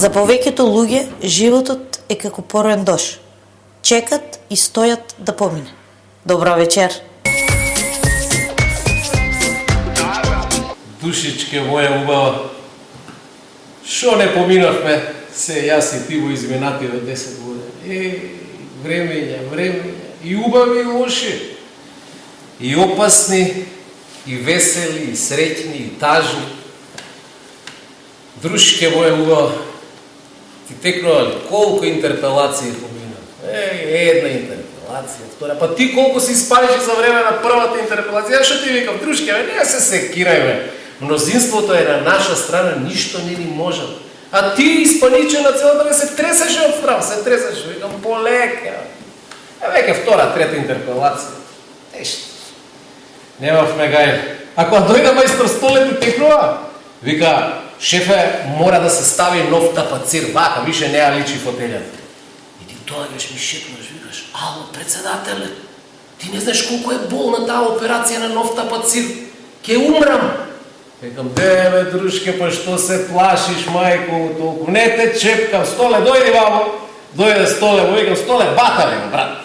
За повеќето луѓе животот е како пороен дош. Чекат и стојат да помине. Добра вечер. Душичке моја убава, шо не поминавме се јас и ти во изминативе 10 години. Времења, и убави и лоши, и опасни, и весели, и среќни, и тажни. Дружке моја убава, ти текнува ли колку интерпелации помина? Една интерпелација, втора. Па ти колку си спалиш за време на првата интерпелација? Ја што ти викам, дружке, не се секирајме. Мнозинството е на наша страна, ништо не ни може. А ти испаниче на целата ве се тресеше од страв, се тресеше. Викам, полека. Веќе втора, трета интерпелација. Тешто. Немавме гај. Ако дојде мајстор Столет и текнува, вика, шефе, мора да се стави нов тапацир. Вака, више не ја личи фотелјата. И ти дојдеш, ми шепнеш, викаш, ало, председателе, ти не знаеш колку е болна таа операција на нов тапацир. Ке умрам. Викам, бе, дружке, па што се плашиш, мајко, толку? Не те чепкам, Столе, дојди вамо. Дојде Столе, му викам, Столе, батале го, брат.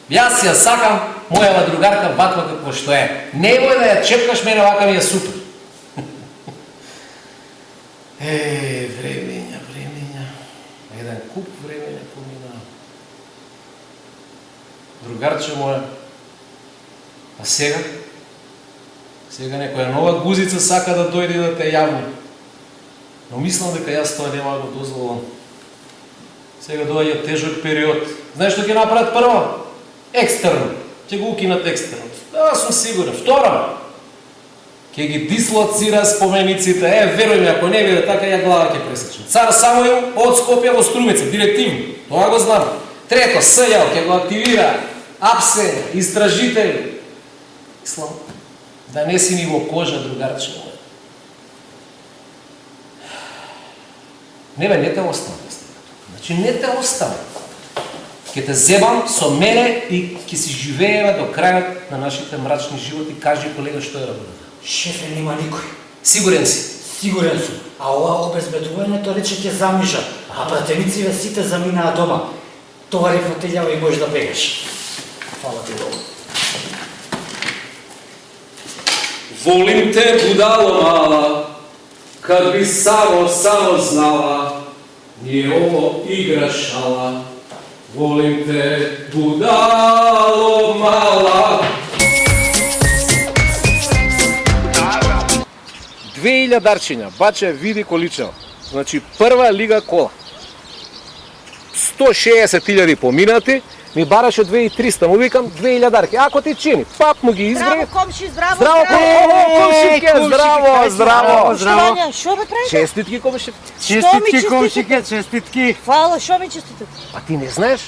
Јас ја сакам мојава другарка ваква какво што е. Немој да ја чепкаш, мене вака ми е супер. Времења. Еден куп времења помина. Другарче моја, а сега? Сега некоја нова гузица сака да дојде да те јавни. Но мислам дека јас тоа нема да го дозволам. Сега доаѓа тежок период. Знаеш што ќе направат прво? Екстерно. Ќе го укинат екстерно. Да, сум сигурен. Второ, ќе ги дислоцира спомениците. Веруј ми, ако не биде така, ја глава ќе пресече. Цар Самуил од Скопје во Струмица, директивно. Тоа го знам. Трето, СЈ ќе го активира. АПСЕ, истражители. Мислам, да не си ни во кожа, другарче. Не те оставам. Значи, не те оставам. Ке те зебам со мене и ќе си живееме до крајот на нашите мрачни животи. Кажи, колега, што е работата? Шефе, нема никој. Сигурен си? Сигурен сум. А ова обезбедувањето рече ќе замижа, а пратениците сите заминаа дома. Товари фотелјава и можеш да бегаш. Фала ти Богу. Волим те, будало мала, кад би само знала, nije ovo igra šala. Volim te, budalo mala. 2000 дарчиња, баче, види количено. Значи, прва лига кола. 160.000 поминати, ми бараше 2300, му викам 2000 дарки. Ако ти чини, пак му ги избрави. Здраво, комши, здраво. Комшике, здраво. Шо ме правите? Честитки, комшике. Честитки. Фала, шо ми честитите? А ти не знаеш?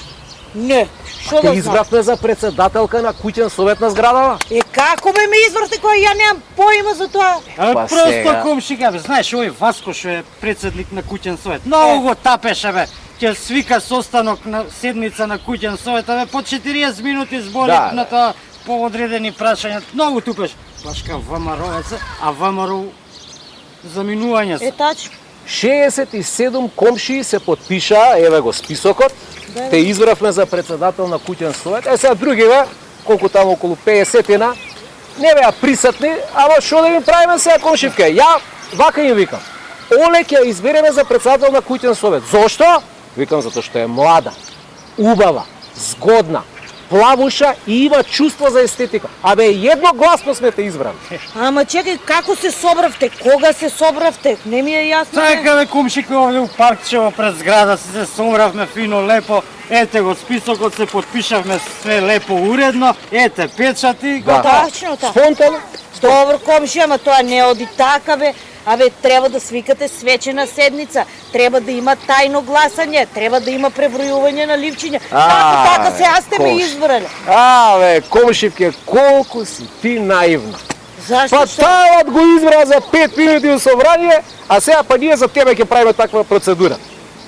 Не, шо Те да знам? избравме за председателка на куќен совет на зградава. Како ме избрахте кој ја немам поима за тоа? Просто комшика, знаеш, овој Васко што е председник на куќен совет. Многу го тапеше, бе. Ќе свика состанок на седница на куќен совет, бе, по 40 минути зборив на тоа по одредени прашања. Многу тупеш. Башка ВМРО-еца, а ВМРО заминување се. Тачно. 67 комшии се потпишаа, еве го списокот. Те избравме за председател на куќен совет. Сега другиве, колку таму околу 50-тина, не беа присутни, ама шо да им правиме сега, комшивке? Ја вака им викам. Оле ќе избереме за председател на куќен совет. Зошто? Викам затоа што е млада, убава, згодна, плавуша и има чувство за естетика. Абе, едногласно сме те избрали. Ама чекај, како се собравте? Кога се собравте? Не ми е јасно. Чека, бе, кумшико, овде у паркчево пред зграда се собравме фино, лепо. Ете го списокот, се потпишавме све лепо, уредно. Ете, печати. Тачно така. Спонтано. Добро, комши, ама тоа не оди така, бе. Абе, треба да свикате свечена седница, треба да има тајно гласање, треба да има пребројување на ливчиња. Така сега сте ме избрали. Бе, комшивке, колку си ти наивна. Зашто? Па тајот го избра за 5 минути во собрание, а сега па ние за тебе ќе правиме таква процедура.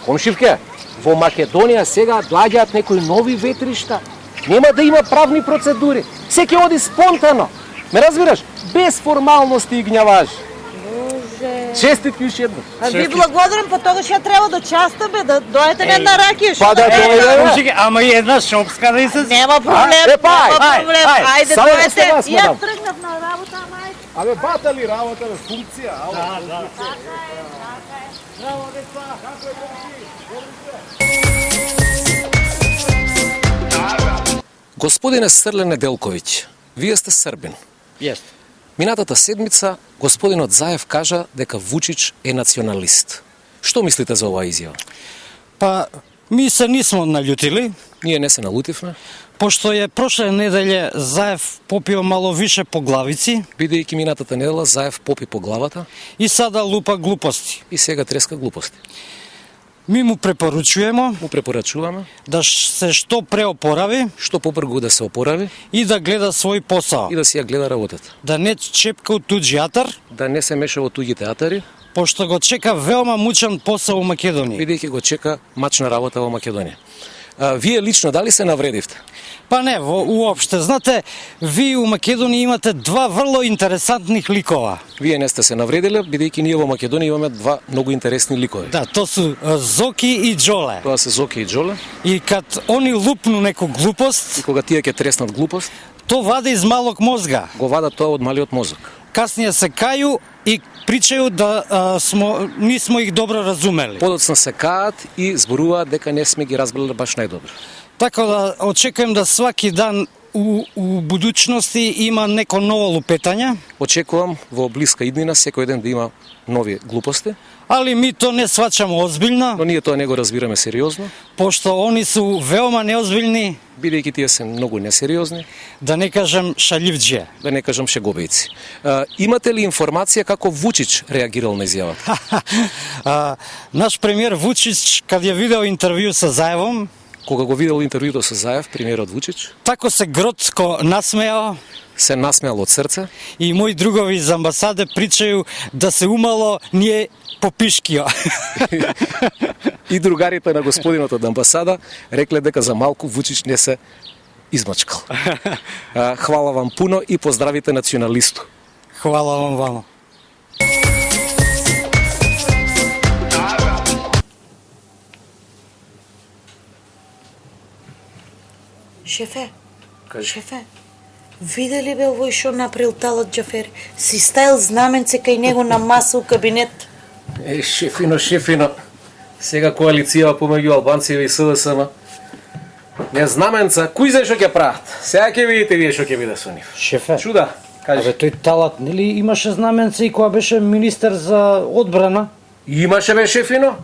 Комшивке, во Македонија сега доаѓаат некои нови ветришта. Нема да има правни процедури. Се ќе оди спонтано. Ме разбираш? Без формалности и гњаважи. Боже. Честитки уште еднаш. А ви благодарам, па тогаш ја треба да частаме, да дојдете на една ракија. Па да дојдеме. Комшике, ама и една шопска да и се... Нема проблем, Епа, нема проблем. Ајде, само дојдете. остави нас, Јас мадам. тргнав на работа, ама ајде. Абе, бата ли работа, бе, функција, ало. Браво, деца, како е комши? Господине Срлен Неделковиќ, вие сте србин. Јест. Минатата седмица господинот Заев кажа дека Вучич е националист. Што мислите за оваа изјава? Па, ми се нисмо налјутили, Ние не се налутивме, пошто е прошла неделја Заев попио мало више по главици бидејќи минатата недела Заев попи по главата и сада лупа глупости. и сега треска глупости. Ми му препоручуваме Му препорачуваме да се што преопорави што побргу да се опорави и да гледа свој посао. и да си ја гледа работата. Да не чепка од туѓи атар, Да не се меша во туѓи театари, пошто го чека велма мучен посао у Македонија. бидејќи го чека мачна работа во Македонија. Вие лично дали се навредивте? Па не, уопште. Знаете, ви у Македонија имате два врло интересантни ликова. Вие не сте се навредиле, бидејќи ние во Македонија имаме два многу интересни ликови. Да, то су Зоки и Джоле. Тоа се Зоки и Джоле. И кад они лупну неку глупост, И кога тие ќе треснат глупост, то ваде из малог мозга. го вадат тоа од малиот мозок. Каснije се кају и причају да нисмо их добро разумели. Подоцна се каат и зборуваат дека не сме ги разбрале баш најдобро. Така да очекувам да сваки дан у будучности има неко ново лупетање, Очекувам во блиска иднина секој ден да има нови глупости, али ми то не сваќаме озбилно, но ние тоа не го разбираме сериозно, пошто они су велма неозбилни, бидејќи тие се многу несериозни, да не кажем шаљивџе. да не кажам шеговејци. Имате ли информација како Вучич реагирал на изјавата? Наш премиер Вучич, кад ја видел интервју со Заевом, Кога го видел интервјуто со Заев, премиерот Вучич, тако се гротско насмеал се насмеал од срце и мои другови из амбасаде причају да се умало ние попишкио. и другарите на господинот од амбасада рекле дека за малку Вучич не се измачкал. Хвала вам пуно и поздравите националисту. Хвала вам вама. Шефе, Кажи. шефе, видели бе овој шо направил Талат Џафери? Си ставил знаменце кај него на маса у кабинет. Шефино, шефино. Сега коалиција помеѓу албанците и СДСМ. Не знаменца, кој знае што ќе прават? Сега ќе видите вие што ќе биде со нив. Шефе, Чуда, кажи. абе тој Талат нели имаше знаменце и кога беше министер за одбрана? Имаше бе шефино?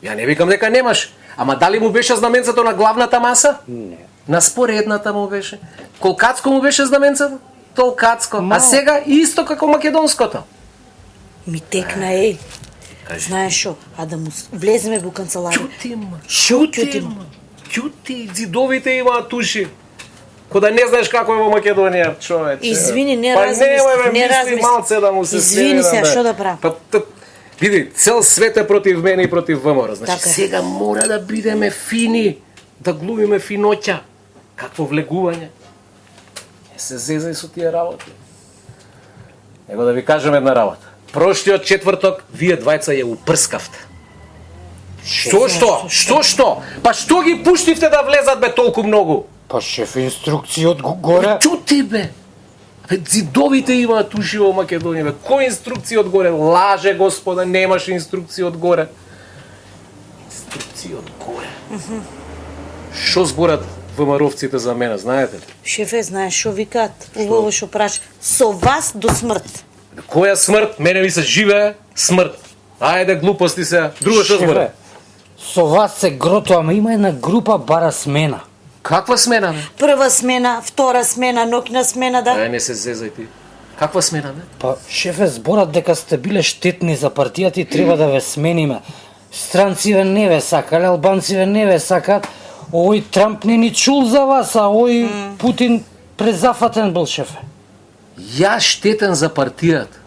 Ја не викам дека немаш. Ама дали му беше знаменцето на главната маса? Не. На споредната му беше. Колкацко му беше знаменцето? Толкацко. А сега исто како македонското. Ми текна, еј. Кажи. Знаеш шо, а да му влеземе во канцеларија. Ќутим. Шо ќутим? Ќути, зидовите имаат туши. Кога не знаеш како е во Македонија, човече. Извини, не Па размислив, немој ме не мисли размислив. малце да му се Извини сведам, се, бе. што да правам? Види, цел свет е против мене и против ВМРО. Значи, Така е. сега мора да бидеме фини, да глумиме финоќа. Какво влегување. Не се зезај со тие работи. Него да ви кажем една работа. Прошлиот четврток, вие двајца ја упрскавте. Што? Па што ги пуштивте да влезат бе толку многу? Па шеф инструкции од горе. Чути бе! Бе, зидовите имаат уши во Македонија, бе. Кои инструкции од горе? Лаже, господа, немаш инструкции од горе. Инструкции од горе. Што зборат ВМРО-вците за мене, знаете ли? Шефе, знаеш шо викаат? Убаво шо праш. Со вас до смрт. Бе, која смрт? Мене ми се живее смрт. Ајде, глупости се. Друго што зборат? Со вас се грото, ама има една група бара смена. Каква смена, бе? Прва смена, втора смена, ноќна смена, да. Не се зезај ти. Каква смена, бе? Па шефе зборат дека сте биле штетни за партијата и треба да ве смениме. Странциве не ве сакале, албанциве не ве сакат. Овој Трамп не ни чул за вас, а овој Путин презафатен бил шефе. Ја штетен за партијата.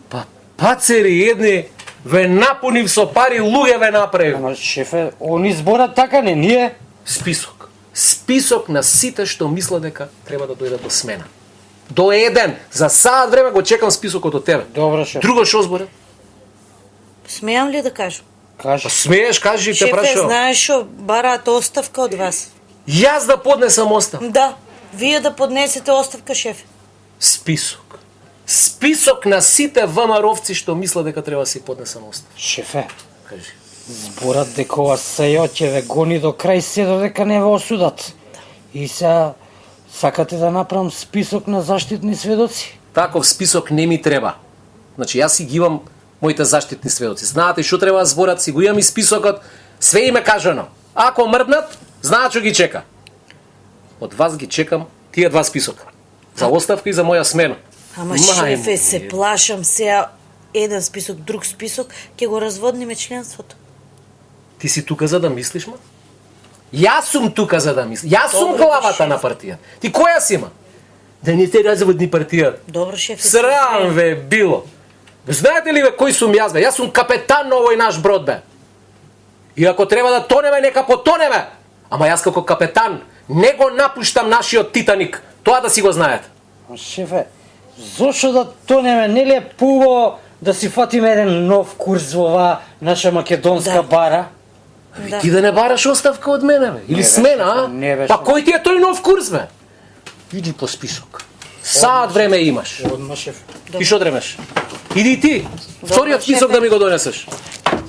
Па пацери едни ве напунив со пари, луѓе ве направив. Ама шефе, они зборат така не, ние? Список. Список на сите што мисла дека треба да дојдат до смена. До еден. За саат време го чекам списокот од тебе. Добро шефе. Друго што зборат? Смеам ли да кажам? Кажи. Па смееш, кажи, те Шефе, прашувам. знаеш што бараат оставка од вас? Јас да поднесам оставка. Да, вие да поднесете оставка, шеф. Список. Список на сите ВМРО-вци што мислат дека треба да си поднесам оставка. Шефе, Кажи. зборат дека ова СЈО ќе ве гони до крај се додека не ве осудат. И сега сакате да направам список на заштитни сведоци? Таков список не ми треба. Значи, јас си ги имам моите заштитни сведоци. Знаате што треба да зборат, си го имам и списокот, све им е кажано. Ако мрднат, знаат што ги чека. Од вас ги чекам тие два списока. За оставка и за моја смена. Ама Мајмо шефе, се ми. плашам сега еден список, друг список, ќе го разводниме членството. Ти си тука за да мислиш, ма? Јас сум тука за да мислиш. Јас сум Добро, главата шеф. на партија. Ти која си, ма? Да не се разводни партијата. Добро, шефе. Срам ве било. Знаете ли ве кој сум јас, бе? Јас сум капетан на овој наш брод, бе. И ако треба да тонеме, нека потонеме. Ама јас како капетан не го напуштам нашиот Титаник. Тоа да си го знаете. Ма, шефе, зошто да тонеме? Нели е пубаво да си фатиме еден нов курс во оваа наша македонска Да. бара? Да. Ти да не бараш оставка од мене, бе. Или бе, смена, шефе, а? не бе, Па шефе. кој ти е тој нов курс, бе? Иди по список. Саат време имаш. Одма, шефе. И што дремеш? Иди ти. Вториот список шефе. да ми го донесеш.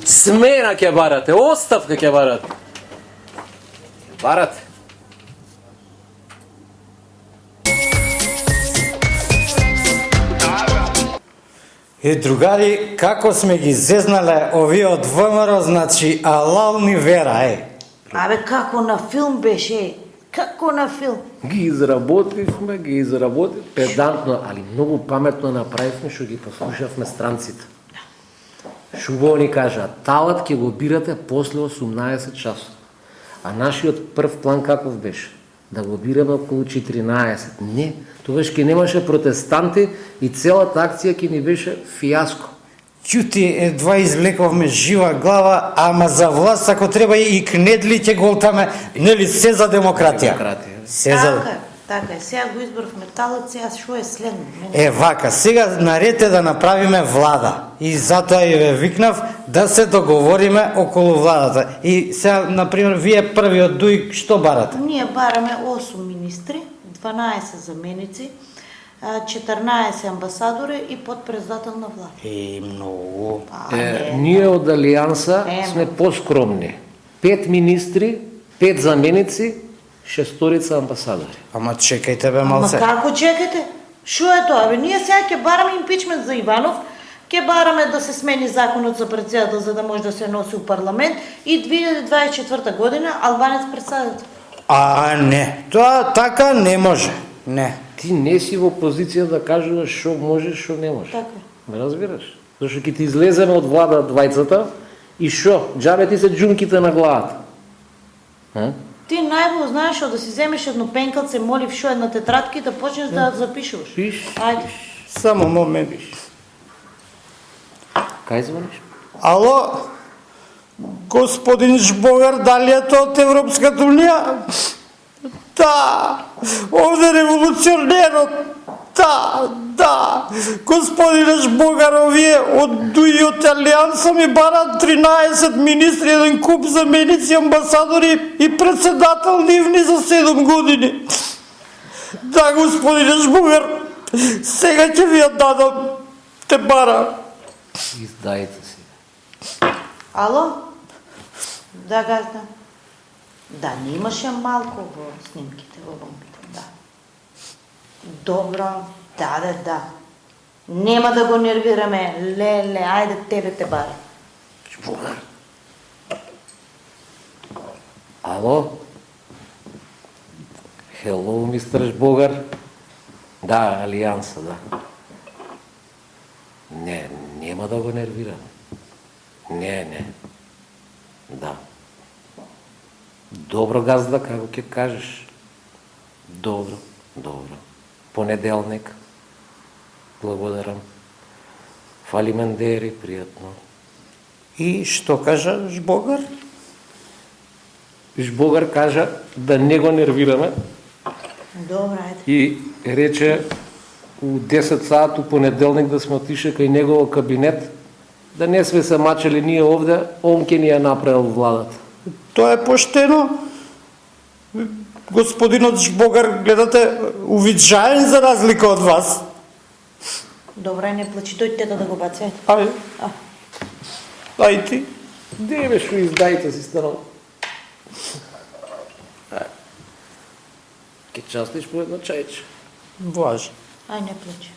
Смена ќе барате, оставка ќе барате. Барате. Другари, како сме ги зезнале овие од ВМРО, значи алал ни вера, Абе, како на филм беше, како на филм. Ги изработивме, педантно, али многу паметно направивме што ги послушавме странците. Шубаво ни кажа, талат ќе го бирате после 18 часот. А нашиот прв план каков беше? Да го бираме околу 14. Не, тогаш ќе немаше протестанти и целата акција ќе ни беше фијаско. Ќути, едва извлековме жива глава, ама за власт ако треба и кнедли ќе голтаме, нели се за демократија. Демократија. Се за... Така е, сега го избравме талот, сега што е следно? Вака, сега наред е да направиме влада. И затоа и ве викнав да се договориме околу владата. И сега, например, вие првиот дуј што барате? Ние бараме 8 министри, 12 заменици, 14 амбасадори и подпредседател на влада. Многу. Ние од Алијанса Ема. сме поскромни. 5 министри, 5 заменици, 6 амбасадори. Ама чекајте бе Ама малце. како чекате? Што е тоа? Абе, ние сега ќе бараме импичмент за Иванов, ќе бараме да се смени законот за председател за да може да се носи у парламент и 2024 година албанец председател. Не, тоа така не може. Не. Ти не си во позиција да кажуваш што можеш, што не можеш. Така. Ме разбираш? Зашто ќе ти излеземе од влада двајцата и што? Џабе ти се џунките на главата. Ти најбо знаеш да си земеш едно пенкалце, молив шо една тетрадка и да почнеш да запишуваш. Пиш. Ајде. Само момент. Кај звониш? Ало, господин Жбогар, дали е тоа од Европската унија? Да, овде револуционерот. Да. Господине Жбогар, овие од дуи од Алијанса ми барат 13 министри, еден куп заменици, амбасадори и председател нивни за 7 години. Да, господине Жбогар, сега ќе ви ја дадам. Те бара. Издајте си. Ало? Да, газда. Да, не имаше малко во снимките, во бомбите, да. Добро, да. Нема да го нервираме, леле, ајде тебе те бара. Жбогар. Ало? Hello, мистер Жбогар. Да, Алијанса, да. Не, нема да го нервирам. Не. Да. Добро, газда, како ќе кажеш. Добро. Понеделник. Благодарам. Фали мендери, пријатно. И што кажа Жбогар? Жбогар кажа да не го нервираме Добро, ајде. и рече у 10 саат у понеделник да сме отише кај негово кабинет Да не сме се мачели ние овде, он ке ни ја направил владата. Тоа е поштено. Господинот Жбогар, гледате, увиджаен за разлика од вас. Добре, не плачи, дојдете да го бацете. Ај ти. Де бе шо издајца си станал? Ке частиш по едно чајче. Важно. Ај, не плачи.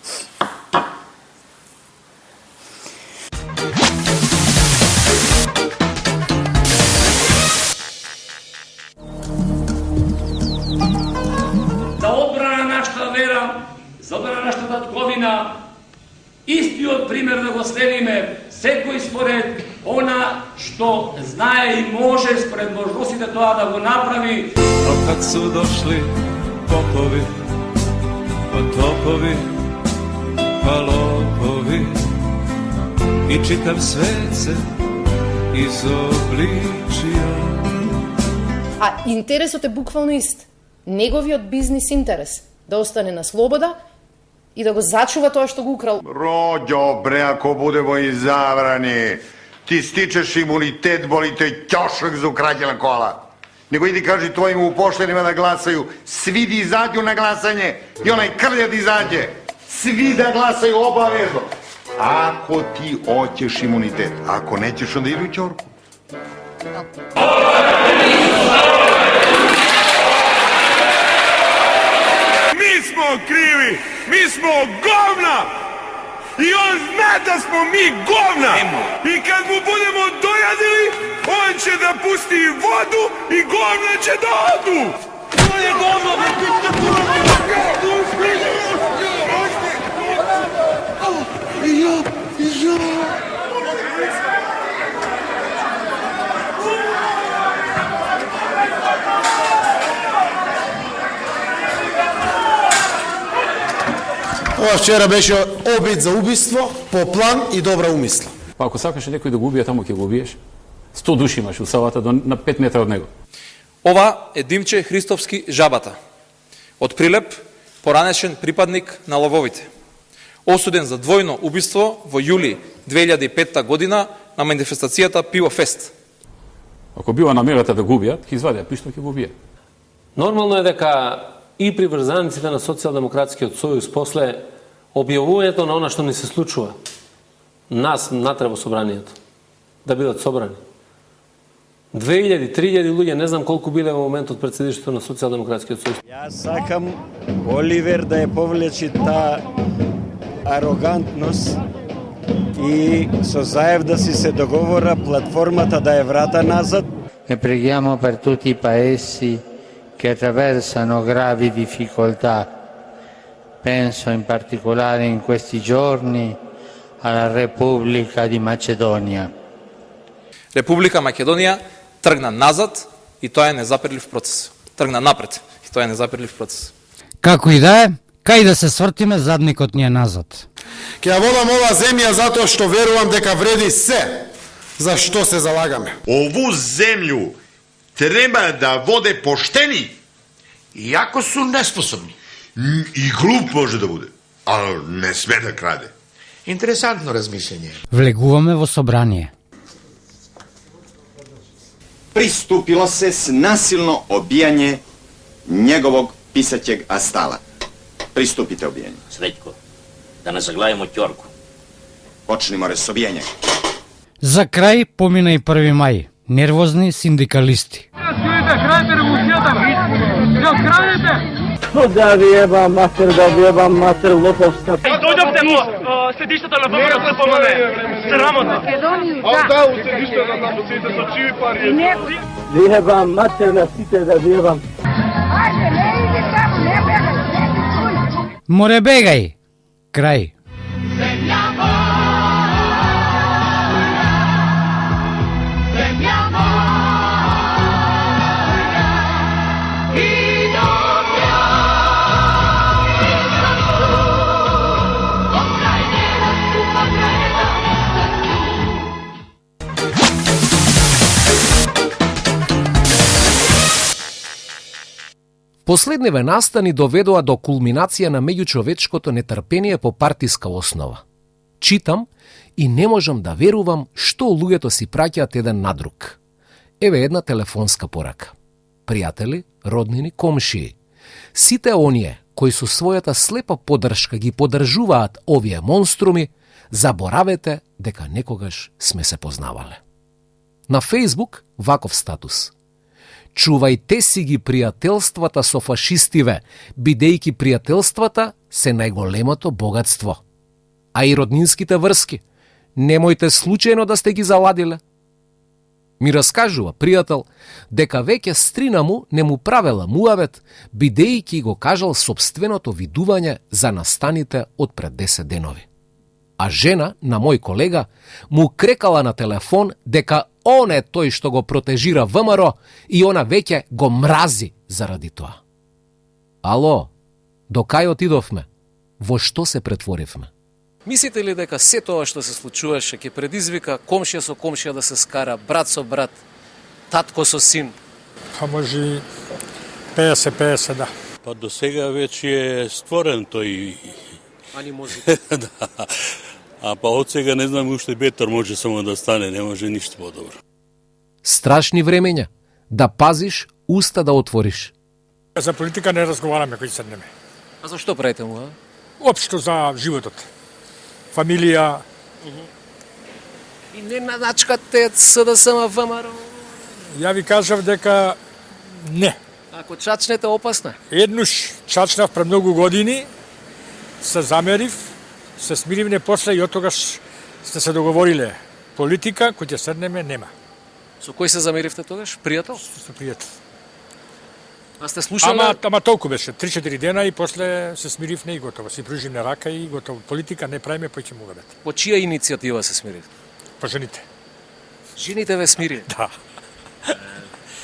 За одбрана на нашата вера, за одбрана на нашата татковина, истиот пример да го следиме, секој според она што знае и може, според можностите тоа да го направи. Но kad su došli popovi, pa topovi, pa lopovi, i čitav svet se izobličio. А интересот е буквално ист. Неговиот бизнис интерес да остане на слобода и да го зачува тоа што го украл. Роđo, bre, ako budemo izabrani, ti stičeš imunitet, boli te ćošak za ukrađena kola. Nego idi kaži tvojim upošljenima da glasaju, svi da izađu na glasanje i onaj krljad izađe. Svi da glasaju obavezno. Ako ti hoćeš imunitet, ako nećeš, onda idu u ćorku. Mi smo krivi, mi smo govna i on zna da smo mi govna i kad mu budemo dojadili, on će da pusti vodu i govna će da odu. To je govno, Ова вчера беше обид за убиство по план и добра умисла. Па ако сакаш некој да го убие, таму ќе го убиеш. 100 души имаш у салата на 5 метра од него. Ова е Димче Христовски Жабата. Од Прилеп, поранешен припадник на лововите. Осуден за двојно убиство во јули 2005 година на манифестацијата Пиво Фест. Ако била намерата да го убијат, ќе извадија пиштол, ќе го убијат. Нормално е дека и приврзаниците на Социјалдемократскиот сојуз после објавувањето на она што ни се случува, нас натре во собранието, да бидат собрани. 2000-3000 луѓе, не знам колку биле во моментот пред седишето на Социјалдемократскиот сојуз. Јас сакам Оливер да ја повлечи таа арогантност и со Заев да си се договора платформата да ја врата назад. E preghiamo per tutti i paesi che attraversano gravi difficoltà. Penso in particolare in questi giorni alla Repubblica di Macedonia. Република Македонија тргна назад и тоа е незапирлив процес. Тргна напред и тоа е незапирлив процес. Како и да е, кај да се свртиме, задникот ни е назад. Ке ја водам оваа земја затоа што верувам дека вреди се за што се залагаме. Ову земју треба да воде поштени, иако су неспособни. И глуп може да буде, а не сме да краде. Интересантно размишљање. Влегуваме во собрание. Приступило се с насилно обијање неговог писаќег Астала. Приступите обијање. Среќко, да не заглавимо ќорку. Почнемо ресобијање. За крај помина и 1 мај. Нервозни синдикалисти. Крајте револуцијата! Ја крадете! Да ви ебам мастер лоповска. Дојдовте во седиштето на ВМРО КПМН. Срамотно. Да, у седиштето на сите со чиви пари. Ви ебам мастер на сите да ви ебам. Ајде, не иди само, не бегај. Море бегај. Крај. Последниве настани доведоа до кулминација на меѓучовечкото нетрпение по партиска основа. Читам и не можам да верувам што луѓето си праќаат еден на друг. Еве една телефонска порака. Пријатели, роднини, комшии. Сите оние кои со својата слепа поддршка ги поддржуваат овие монструми, заборавете дека некогаш сме се познавале. На Фејсбук ваков статус. Чувајте си ги пријателствата со фашистиве, бидејќи пријателствата се најголемото богатство. А и роднинските врски, немојте случајно да сте ги заладиле. Ми раскажува пријател дека веќе стрина му не му правела муавет, бидејќи го кажал сопственото видување за настаните од пред 10 денови. А жена на мој колега му крекала на телефон дека он е тој што го протежира ВМРО и она веќе го мрази заради тоа. Ало, до кај отидовме? Во што се претворивме? Мислите ли дека се тоа што се случуваше ќе предизвика комшија со комшија да се скара, брат со брат, татко со син? Па може 50-50, да. Па до сега веќе е створен тој анимозитет. Да. А па од сега не знам уште бетар може само да стане, не може ништо подобро. Страшни времења, да пазиш уста да отвориш. За политика не разговараме кои седнеме. А за што правите му, а? Општо за животот. Фамилија. И не наначкате СДСМ ВМРО? Ја ви кажав дека не. Ако чачнете, опасно. Еднуш чачнав пред многу години, се замерив, се смиривне после и од тогаш сте се договориле. Политика, кој ќе седнеме, нема. Со кој се замеривте тогаш? Пријател? Со пријател. А сте слушали? Ама толку беше, 3-4 дена и после се смиривне и готово. Си пруживне рака и готово. Политика не правиме, пој ќе могат. По чија иницијатива се смиривте? По жените. Жените ве смири? Да.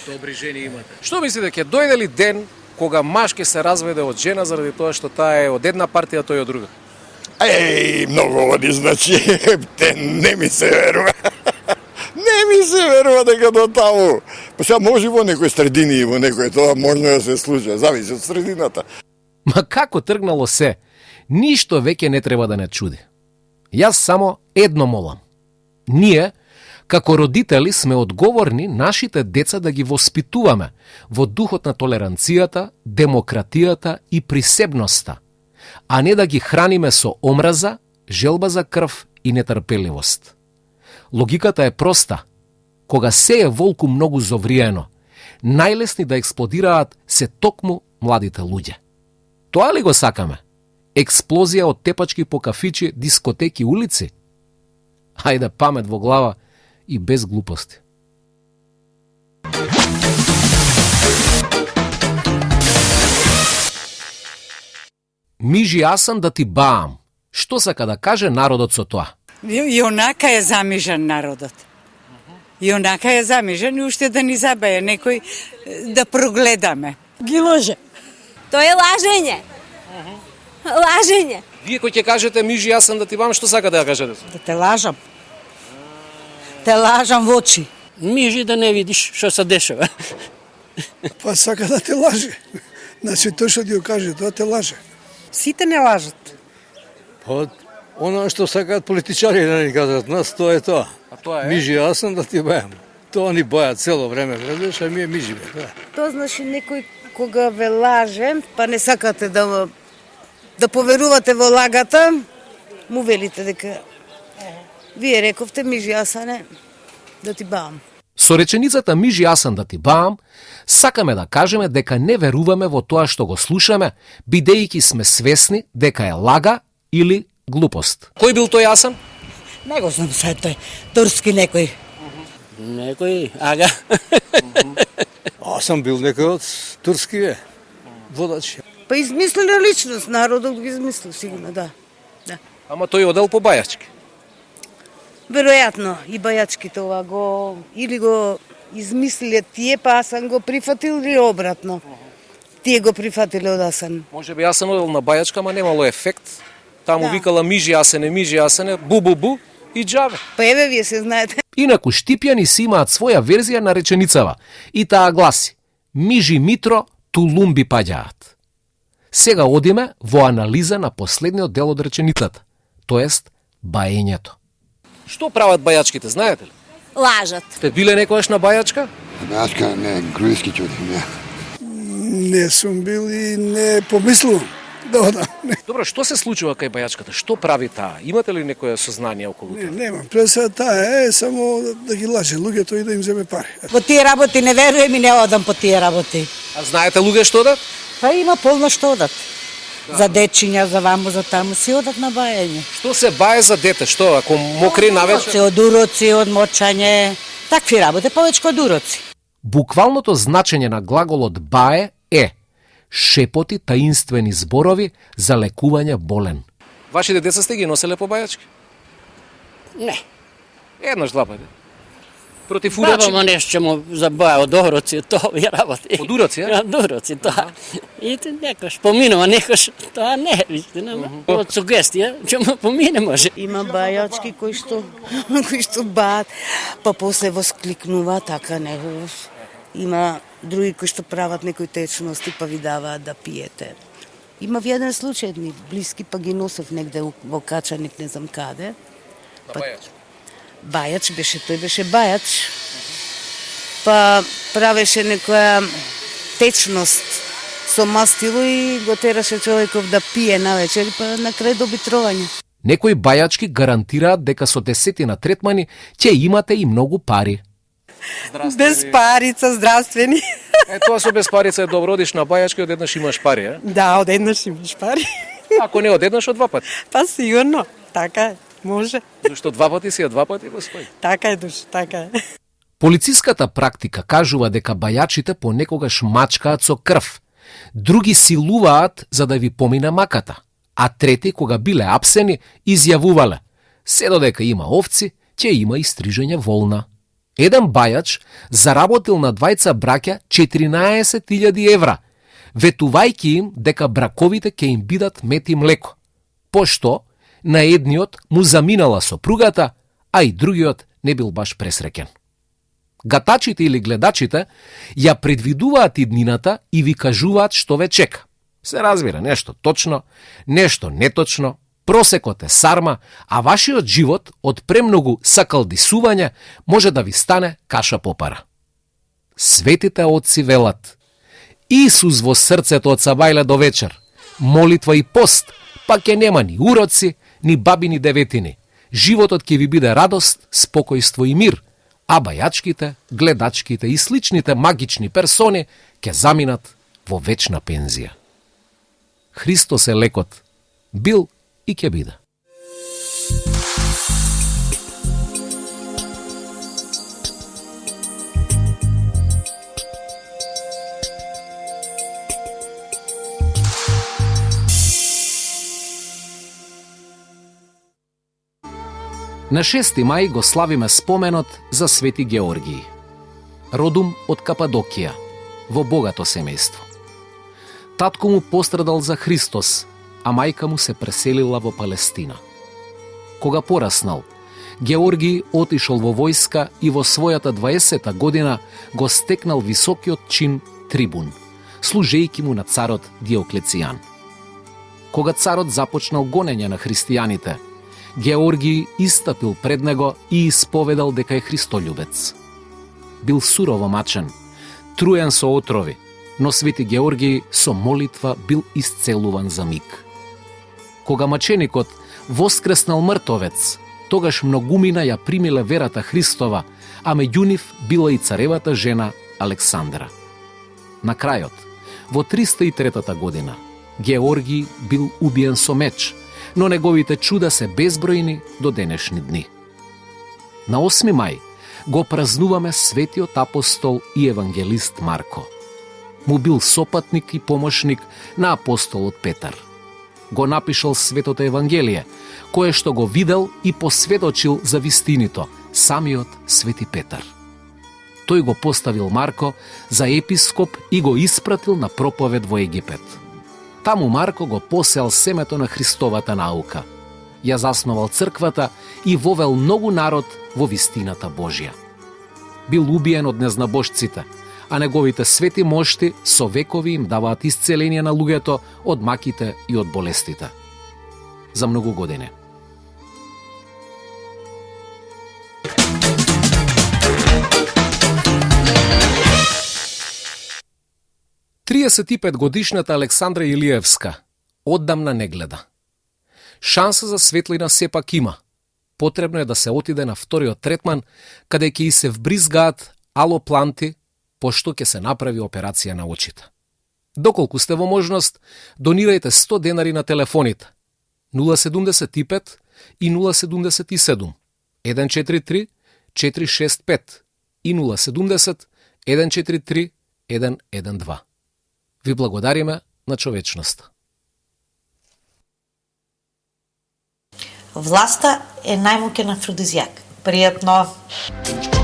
Добри жени имате. Што мислите, ќе дојде ли ден кога маж ќе се разведе од жена заради тоа што таа е од една партија, тој од друга? Еј, многу води, значи, не ми се верува. Не ми се верува дека до таму. Па сега може во некој средини и во некој тоа можно да се случи, зависи од средината. Ма како тргнало се, ништо веќе не треба да не чуди. Јас само едно молам. Ние, како родители, сме одговорни нашите деца да ги воспитуваме во духот на толеранцијата, демократијата и присебноста, а не да ги храниме со омраза, желба за крв и нетрпеливост. Логиката е проста. Кога се е волку многу зовриено, најлесни да експлодираат се токму младите луѓе. Тоа ли го сакаме? Експлозија од тепачки по кафичи, дискотеки, улици? Хајде памет во глава и без глупости. Мижи, јас сам да ти баам. Што сака да каже народот со тоа? И онака е замижен народот. И онака е замижен и уште да ни забаја некој да прогледаме. Ги ложе. Тоа е лажење. Лажење. Вие кој ќе кажете мижи, јас сам да ти баам, што сака да ја кажете? Да те лажам. Те лажам во очи. Мижи да не видиш што се дешава. Па сака да те лаже. Значи тој што ти го каже, тоа те лаже. Сите не лажат. Па, оно што сакаат политичари да ни кажат нас, тоа е тоа. А тоа е? Мижи, јас сам да ти бајам. Тоа ни баја цело време, гледаш, а ми е мижи бе, тоа. Тоа значи некој кога ве лаже, па не сакате да поверувате во лагата, му велите дека вие рековте мижи, јас не да ти баам. Со реченицата мижи, јас сам да ти баам, сакаме да кажеме дека не веруваме во тоа што го слушаме, бидејќи сме свесни дека е лага или глупост. Кој бил тој јасен? Не го знам се тој. Турски некој. Некој, ага. Аз сам бил некој од турски бе. Водач. Па измислена личност, народот го измислил сигурно, да. Ама тој одел по бајачки. Веројатно и бајачките ова го или го измислиле тие, па аз сам го прифатил или обратно. Тие го прифатиле од Асан. Може би јас сам одел на бајачка, ама немало ефект. Таму викала мижи јасене, бу и џаве. Па еве вие се знаете. Инаку штипјани си имаат своја верзија на реченицава и таа гласи: мижи Митро, тулумби паѓаат. Сега одиме во анализа на последниот дел од реченицата, тоест баењето. Што прават бајачките, знаете ли? Лажат. Сте биле некојаш на бајачка? Бајачка не, груински чуди, не. Не сум бил и не помислувам да одам. Добро, што се случува кај бајачката? Што прави таа? Имате ли некое сознание околу тоа? Немам. Пред сега таа е само да ги лаже луѓето и да им земе пари. Во тие работи не верувам и не одам по тие работи. А знаете луѓе што одат? Па има полно што одат. За дечиња, за ваму, за таму си одат на баење. Што се бае за дете? Што, ако мокри навечер? Од уроци, од мочање, такви работи, повеќе од уроци. Буквалното значење на глаголот бае е шепоти, таинствени зборови за лекување болен. Вашите деца сте ги носеле по бајачки? Не. Еднаш, два пати. Против урочи? Баба нешто му забаја од уроци, тоа ви работи. Од уроци, е? Од уроци, тоа. И некош поминува, некош тоа не е вистина. Од сугестија, ќе му помине може. Има бајачки кои што баат, па после воскликнува, така не. Има други кои што прават некои течности, па ви даваат да пиете. Има в еден случај, ми блиски, па ги носев негде во Качаник, не знам каде. На бајач? Бајач беше, тој беше бајач. Па правеше некоја течност со мастило и го тераше човеков да пие навечер, па на крај доби тровање. Некои бајачки гарантираат дека со 10 третмани ќе имате и многу пари. Без парица, здравствени. Тоа со без парица е добро, одиш на бајачки, одеднаш имаш пари, е? Да, одеднаш имаш пари. Ако не одеднаш, од два пати. Па сигурно, така е, може. Зашто два пати си е два пати, господи. Така е, душ, така е. Полициската практика кажува дека бајачите понекогаш мачкаат со крв, други силуваат за да ви помине маката, а трети, кога биле апсени, изјавувале: се додека има овци, ќе има и стрижење волна. Еден бајач заработил на двајца браќа 14.000 евра, ветувајќи им дека браковите ќе им бидат мет и млеко, пошто на едниот му заминала сопругата, а и другиот не бил баш пресреќен. Гатачите или гледачите ја предвидуваат иднината и ви кажуваат што ве чека. Се разбира, нешто точно, нешто неточно, просекот е сарма, а вашиот живот од премногу сакалдисување може да ви стане каша попара. Светите отци велат: Исус во срцето од сабајле до вечер, молитва и пост, па ќе нема ни уроци, ни бабини деветини. Животот ќе ви биде радост, спокојство и мир, а бајачките, гледачките и сличните магични персони ќе заминат во вечна пензија. Христос е лекот, бил и ќе биде. На 6 мај го славиме споменот за Свети Георгиј. Родум од Кападокија, во богато семејство. Татко му пострадал за Христос, а мајка му се преселила во Палестина. Кога пораснал, Георгиј отишол во војска и во својата 20-та година го стекнал високиот чин трибун, служејќи му на царот Диоклецијан. Кога царот започнал гонење на христијаните, Георгиј истапил пред него и исповедал дека е христолюбец. Бил сурово мачен, труен со отрови, но Свети Георгиј со молитва бил исцелуван за миг. Кога маченикот воскреснал мртовец, тогаш многумина ја примиле верата Христова, а меѓу нив била и царевата жена Александра. На крајот, во 303 година, Георгиј бил убиен со меч, но неговите чуда се безбројни до денешни дни. На 8 мај го празнуваме светиот апостол и евангелист Марко. Му бил сопатник и помошник на апостолот Петар. Го напишал Светото Евангелие, кое што го видел и посведочил за вистинито самиот Свети Петар. Тој го поставил Марко за епископ и го испратил на проповед во Египет. Таму Марко го посеал семето на Христовата наука, ја засновал црквата и вовел многу народ во вистината Божја. Бил убиен од незнабожците, а неговите свети мошти со векови им даваат исцеление на луѓето од маките и од болестите. За многу години. 35-годишната Александра Илиевска оддамна не гледа. Шанса за светлина сепак има. Потребно е да се отиде на вториот третман, каде ќе и се вбризгаат алопланти, пошто ќе се направи операција на очите. Доколку сте во можност, донирајте 100 денари на телефоните 075 и 077 143 465 и 070 143 112. Ви благодариме на човечноста. Власта е најмоќен афродизијак. Пријатно!